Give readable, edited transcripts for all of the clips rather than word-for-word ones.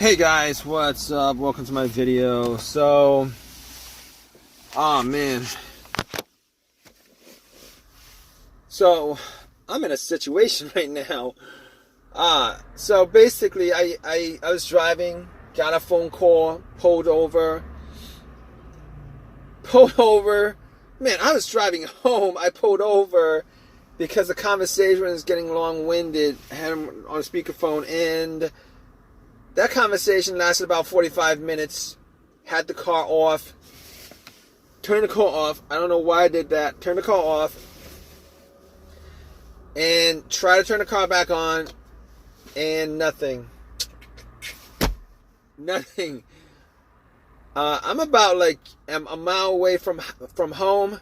Hey guys, what's up? Welcome to my video. So, oh man. So, I'm in a situation right now. So basically I was driving, got a phone call, pulled over. Man, I was driving home. I pulled over because the conversation was getting long-winded. I had him on speakerphone, and that conversation lasted about 45 minutes. Had the car off. Turned the car off. I don't know why I did that. Turned the car off. And tried to turn the car back on. And nothing. Nothing. I'm about I'm a mile away from home.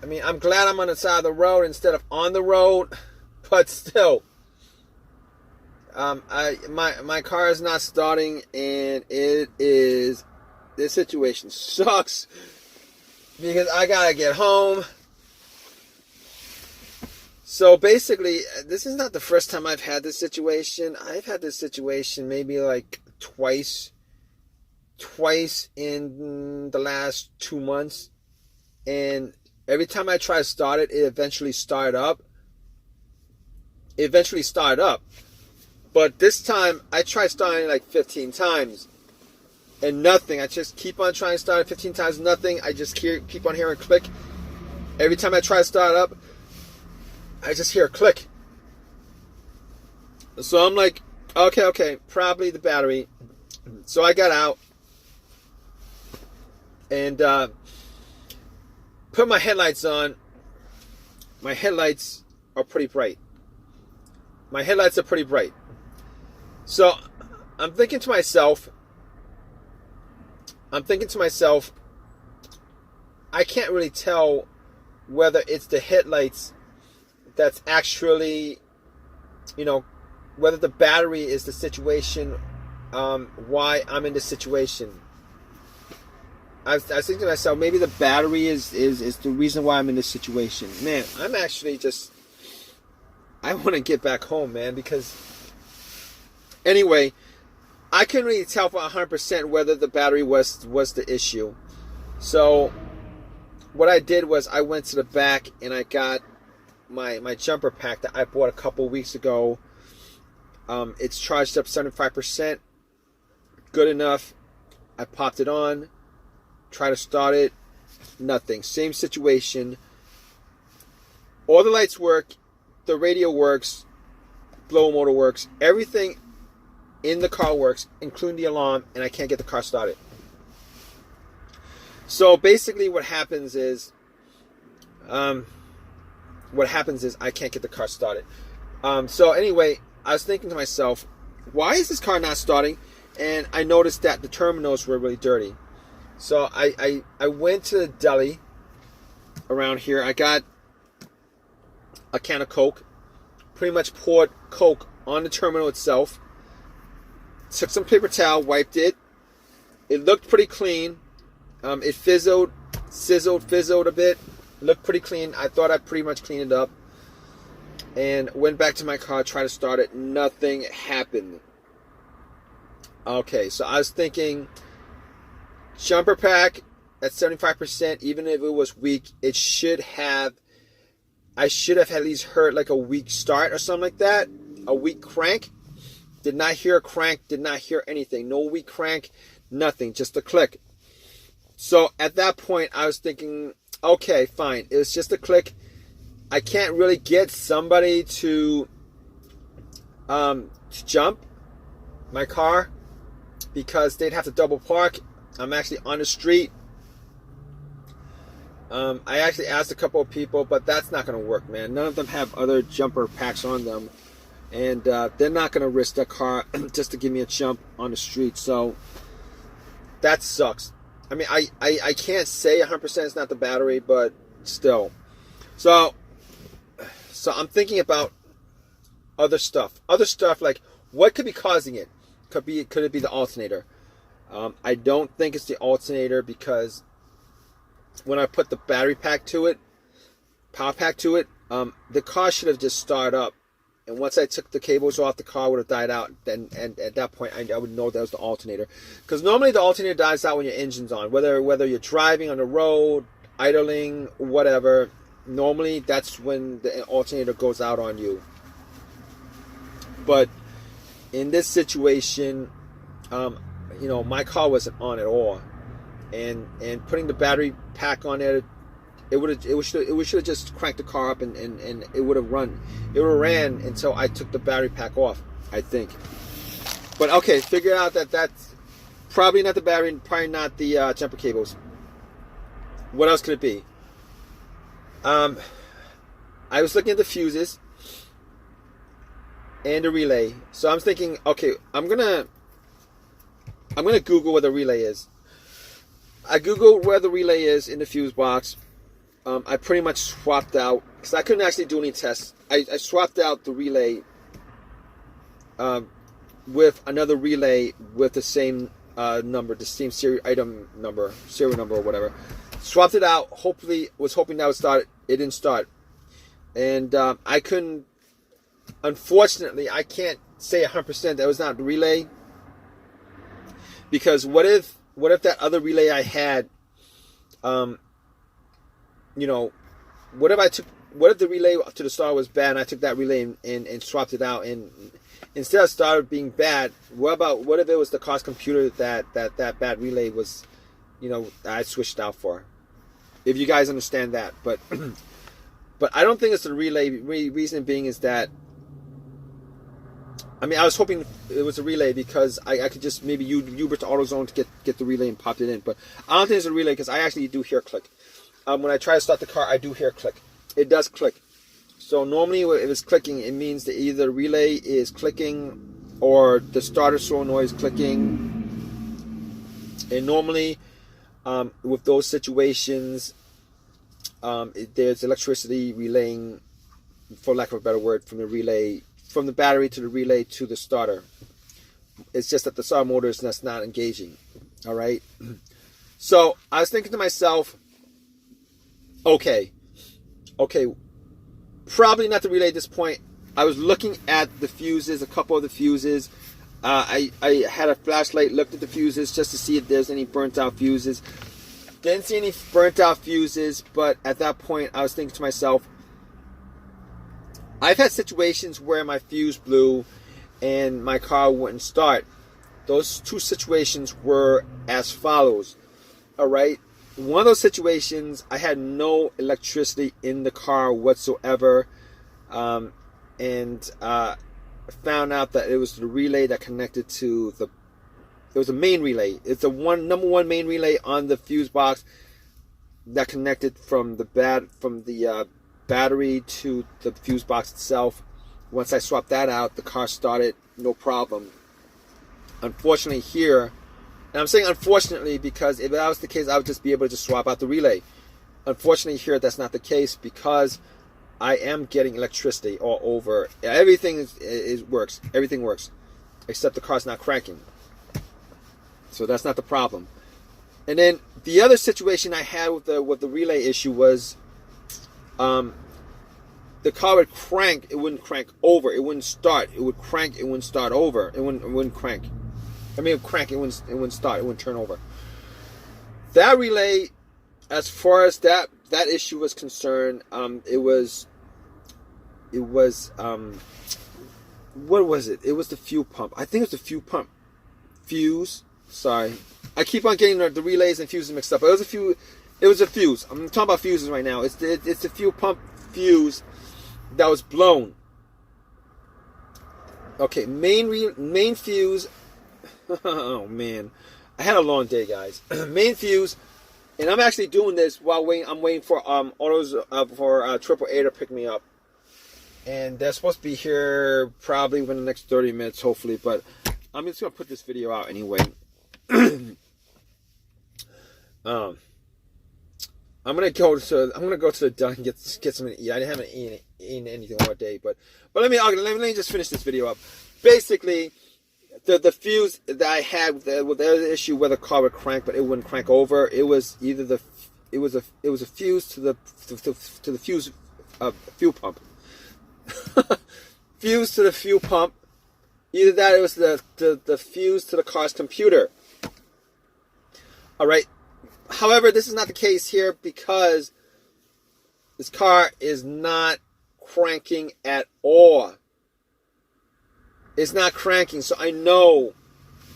I mean, I'm glad I'm on the side of the road instead of on the road. But still. My car is not starting, and this situation sucks because I gotta get home. So basically, this is not the first time I've had this situation. I've had this situation maybe like twice in the last 2 months, and every time I try to start it, it eventually started up. But this time, I tried starting like 15 times, and nothing. I just keep on trying to start it 15 times, nothing. I just keep on hearing a click. Every time I try to start it up, I just hear a click. So I'm like, okay, probably the battery. So I got out and put my headlights on. My headlights are pretty bright. So I'm thinking to myself, I can't really tell whether it's the headlights that's actually, whether the battery is the situation, why I'm in this situation. I was thinking to myself, maybe the battery is the reason why I'm in this situation. Man, I'm actually I want to get back home, man, because anyway, I couldn't really tell for 100% whether the battery was the issue. So what I did was I went to the back and I got my jumper pack that I bought a couple weeks ago. It's charged up 75%. Good enough. I popped it on. Tried to start it. Nothing. Same situation. All the lights work. The radio works. Blower motor works. Everything in the car works, including the alarm, and I can't get the car started. So basically what happens is I can't get the car started. So anyway, I was thinking to myself, why is this car not starting? And I noticed that the terminals were really dirty. So I went to the deli around here. I got a can of Coke. Pretty much poured Coke on the terminal itself. Took some paper towel, wiped it. It looked pretty clean. It sizzled a bit. Looked pretty clean. I thought I pretty much cleaned it up. And went back to my car, tried to start it. Nothing happened. Okay, so I was thinking, jumper pack at 75%, even if it was weak, I should have at least heard like a weak start or something like that. A weak crank. Did not hear a crank, did not hear anything. No weak crank, nothing, just a click. So at that point, I was thinking, okay, fine. It was just a click. I can't really get somebody to jump my car because they'd have to double park. I'm actually on the street. I actually asked a couple of people, but that's not going to work, man. None of them have other jumper packs on them. And they're not going to risk their car just to give me a jump on the street. So that sucks. I mean, I can't say 100% it's not the battery, but still. So I'm thinking about other stuff. Other stuff like what could be causing it? Could it be the alternator? I don't think it's the alternator because when I put the battery pack to it, power pack to it, the car should have just started up And once I took the cables off, the car would have died out. Then, and at that point, I would know that was the alternator. Because normally the alternator dies out when your engine's on. Whether you're driving on the road, idling, whatever. Normally, that's when the alternator goes out on you. But in this situation, my car wasn't on at all. And putting the battery pack on there, it should have just cranked the car up and it would have ran until I took the battery pack off, I think. But okay, figure out that that's probably not the battery, probably not the jumper cables. What else could it be? I was looking at the fuses and the relay. So I'm thinking, okay, I'm gonna Google where the relay is. I Googled where the relay is in the fuse box. I pretty much swapped out, because I couldn't actually do any tests. I swapped out the relay with another relay with the same number, the same serial number or whatever. Swapped it out. Was hoping that would start. It didn't start, and I couldn't. Unfortunately, I can't say 100% that was not the relay, because what if that other relay I had, what if the relay to the starter was bad and I took that relay and swapped it out, and instead of starter being bad, what if it was the car's computer that bad relay was, I switched out for? If you guys understand that, but I don't think it's the relay. Reason being is that, I was hoping it was a relay because I could just maybe Uber to AutoZone to get the relay and pop it in, but I don't think it's a relay because I actually do hear click. When I try to start the car, I do hear click. It does click. So normally if it's clicking, it means that either the relay is clicking or the starter solenoid is clicking. And normally with those situations, there's electricity relaying, for lack of a better word, from the battery to the relay to the starter. It's just that the starter motor is just not engaging. All right. So I was thinking to myself, okay, probably not the relay at this point. I was looking at the fuses, a couple of the fuses. I had a flashlight, looked at the fuses just to see if there's any burnt out fuses. Didn't see any burnt out fuses, but at that point I was thinking to myself, I've had situations where my fuse blew and my car wouldn't start. Those two situations were as follows. All right. One of those situations, I had no electricity in the car whatsoever, and found out that it was the relay that connected to it was a main relay. It's the number one main relay on the fuse box that connected from the battery to the fuse box itself. Once I swapped that out, the car started no problem. Unfortunately here, and I'm saying unfortunately because if that was the case, I would just be able to just swap out the relay. Unfortunately here, that's not the case because I am getting electricity all over. Everything works. Everything works, except the car's not cranking. So that's not the problem. And then the other situation I had with the relay issue was, the car would crank. It wouldn't crank over. It wouldn't start. It would crank. It wouldn't start over. It wouldn't crank. It would crank. It wouldn't start. It wouldn't turn over. That relay, as far as that issue was concerned, it was what was it? It was the fuel pump. I think it was the fuel pump fuse. Sorry, I keep on getting the relays and fuses mixed up. It was a fuse. I'm talking about fuses right now. It's the fuel pump fuse that was blown. Okay, main fuse. Oh man, I had a long day, guys. Main fuse, and I'm actually doing this while I'm waiting for autos for AAA to pick me up, and they're supposed to be here probably within the next 30 minutes, hopefully. But I'm just gonna put this video out anyway. I'm gonna go to the dump and get something to eat. I haven't eaten anything all day, but let me just finish this video up. Basically, the fuse that I had with the other issue where the car would crank, but it wouldn't crank over. It was either it was a fuse to the fuse fuel pump. fuse to the fuel pump. Either that or it was the fuse to the car's computer. All right. However, this is not the case here because this car is not cranking at all. It's not cranking, so I know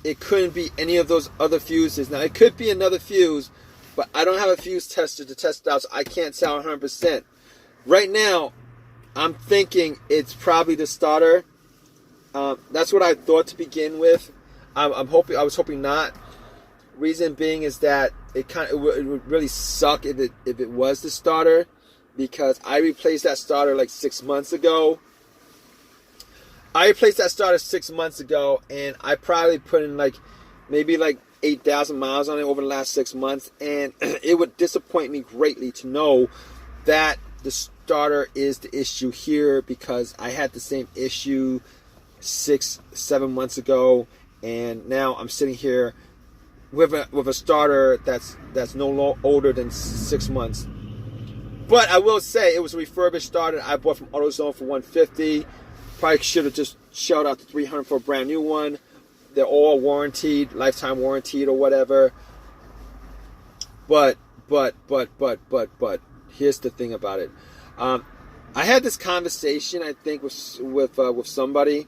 it couldn't be any of those other fuses. Now, it could be another fuse, but I don't have a fuse tester to test it out, so I can't tell 100%. Right now, I'm thinking it's probably the starter. That's what I thought to begin with. I was hoping not. Reason being is that it would really suck if it was the starter, because I replaced that starter like 6 months ago. I replaced that starter 6 months ago, and I probably put in maybe 8,000 miles on it over the last 6 months, and it would disappoint me greatly to know that the starter is the issue here, because I had the same issue 6-7 months ago, and now I'm sitting here with a starter that's no older than 6 months. But I will say it was a refurbished starter I bought from AutoZone for $150. Probably should have just shelled out the $300 for a brand new one. They're all warranted, lifetime warranted or whatever. But here's the thing about it. I had this conversation, I think, with somebody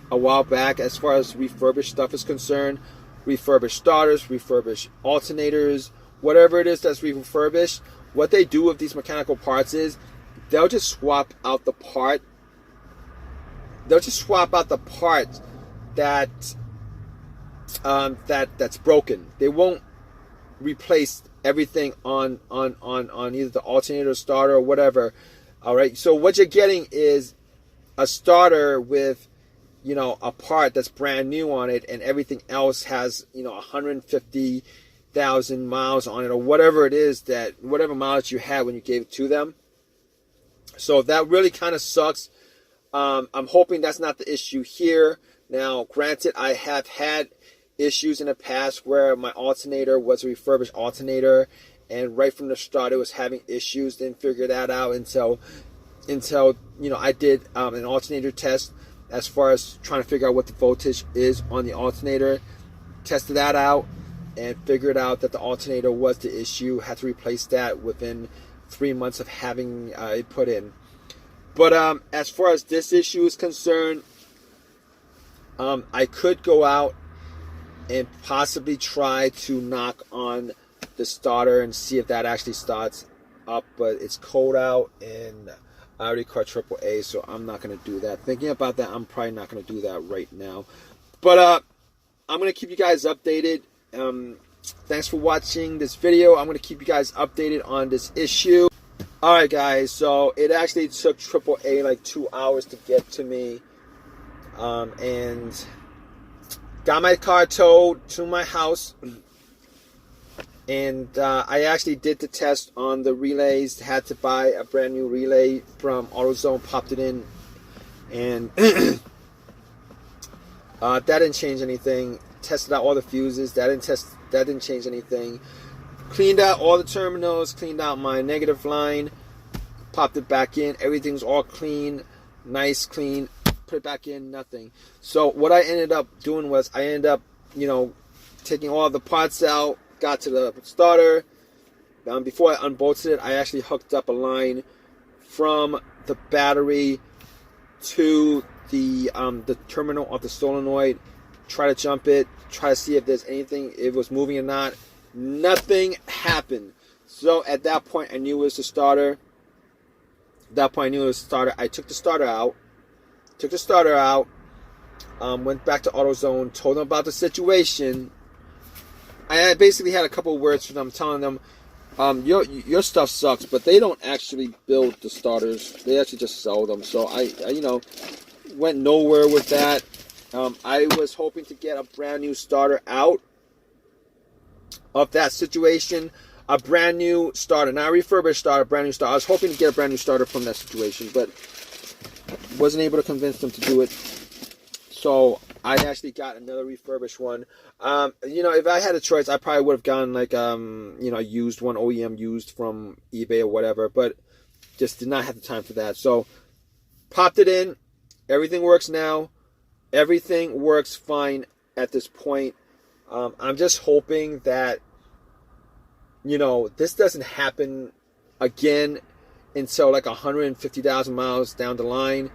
a while back as far as refurbished stuff is concerned. Refurbished starters, refurbished alternators, whatever it is that's refurbished. What they do with these mechanical parts is they'll just swap out the part. They'll just swap out the part that's broken. They won't replace everything on either the alternator, starter, or whatever. All right. So what you're getting is a starter with, a part that's brand new on it, and everything else has 150,000 miles on it, or whatever it is, whatever mileage you had when you gave it to them. So that really kind of sucks. I'm hoping that's not the issue here. Now, granted, I have had issues in the past where my alternator was a refurbished alternator, and right from the start it was having issues. Didn't figure that out until I did an alternator test as far as trying to figure out what the voltage is on the alternator. Tested that out and figured out that the alternator was the issue. Had to replace that within 3 months of having it put in. But as far as this issue is concerned, I could go out and possibly try to knock on the starter and see if that actually starts up. But it's cold out, and I already caught AAA, so I'm not going to do that. Thinking about that, I'm probably not going to do that right now. But I'm going to keep you guys updated. Thanks for watching this video. I'm going to keep you guys updated on this issue. Alright guys, so it actually took AAA like 2 hours to get to me, and got my car towed to my house, and I actually did the test on the relays. Had to buy a brand new relay from AutoZone, popped it in, and that didn't change anything. Tested out all the fuses, that didn't change anything. Cleaned out all the terminals, cleaned out my negative line, popped it back in. Everything's all clean, nice, clean. Put it back in, nothing. So what I ended up doing was I ended up, taking all the parts out, got to the starter. Before I unbolted it, I actually hooked up a line from the battery to the terminal of the solenoid. Try to jump it, try to see if there's anything, if it was moving or not. Nothing happened. So at that point, I knew it was the starter. I took the starter out. Went back to AutoZone, told them about the situation. I basically had a couple of words for them, telling them, your stuff sucks, but they don't actually build the starters. They actually just sell them. So I went nowhere with that. I was hoping to get a brand new starter out of that situation. A brand new starter, not a refurbished starter, brand new starter. I was hoping to get a brand new starter from that situation, but wasn't able to convince them to do it. So I actually got another refurbished one. If I had a choice, I probably would have gotten like used one, OEM used from eBay or whatever, but just did not have the time for that. So popped it in, Everything works now. Everything works fine at this point. I'm just hoping that, you know, this doesn't happen again until like 150,000 miles down the line.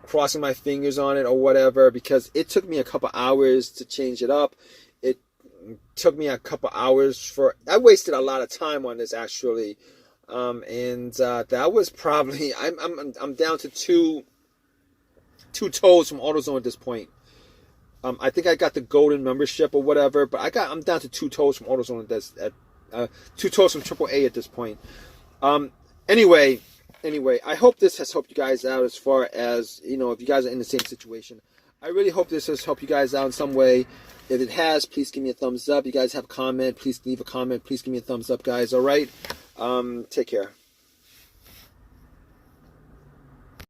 Crossing my fingers on it or whatever, because it took me a couple hours to change it up. It took me a couple hours I wasted a lot of time on this actually. And that was probably, I'm down to two toes from AutoZone at this point. I think I got the golden membership or whatever, but I'm down to 2 toes from AutoZone at 2 toes from AAA at this point. Anyway, I hope this has helped you guys out as far as, you know, if you guys are in the same situation. I really hope this has helped you guys out in some way. If it has, please give me a thumbs up. You guys have a comment, please leave a comment. Please give me a thumbs up, guys. All right? Take care.